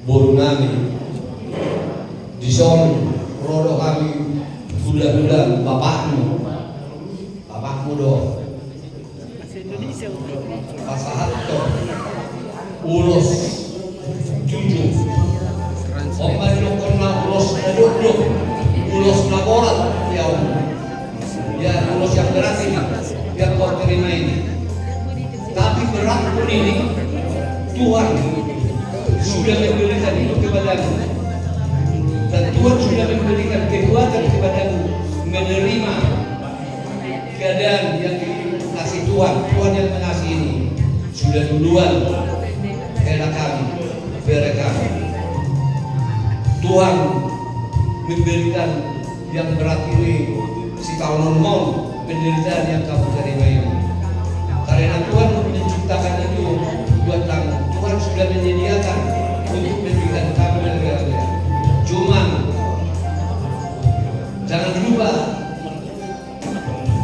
Borunami dison rodo kami bulan-bulan bapakmu do pasahat to ulos jujur omai lo kena ulos duduk ulos laborat ya ulos yang berat ini yang kau terima ini, tapi berat pun ini Tuhan sudah memberikan itu kepadamu, dan Tuhan sudah memberikan kekuatan kepadamu menerima keadaan yang dikasih Tuhan. Tuhan yang mengasihi ini sudah duluan era kami, kami. Tuhan memberikan yang berat ini, si tahun non penderitaan yang kamu terima ini, karena Tuhan menciptakan itu buat kamu. Tuhan sudah menyediakan untuk memberikan kamu negara. Cuma jangan lupa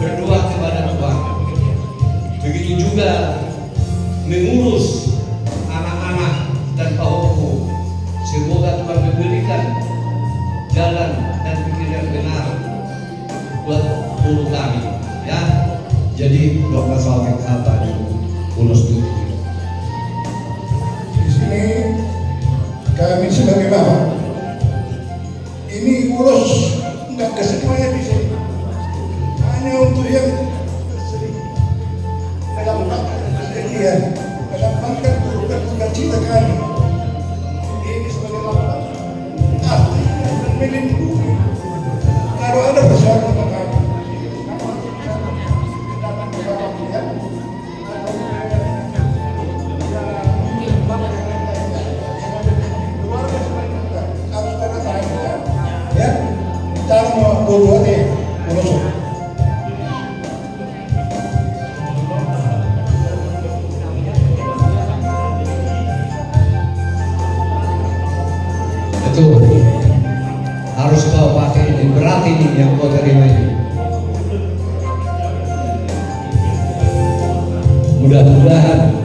berdoa kepada Tuhan. Begitu juga mengurus anak-anak dan kaummu. Semoga Tuhan memberikan jalan dan pikiran benar buat guru kami, ya. Jadi doa soal kata di ulos itu. Di sini kami sebagai bapak, ini ulos nggak ke semuanya di sini, hanya untuk yang mendapatkan turut cita kami. Ini sebagai bapak, artinya melindungi kalau ada persoalan kami. Betul, harus kau pakai ini, berat ini yang kau terima ini. Mudah-mudahan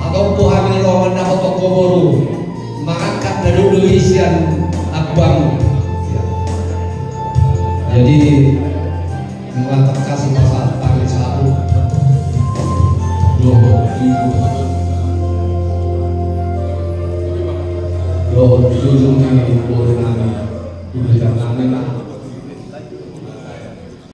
atau hamil lawan atau koboru mengangkat dari isian abang. Jadi mengatakan kasih masalah tanggal 1 Doa jujur kami Borunami, diberikan amin.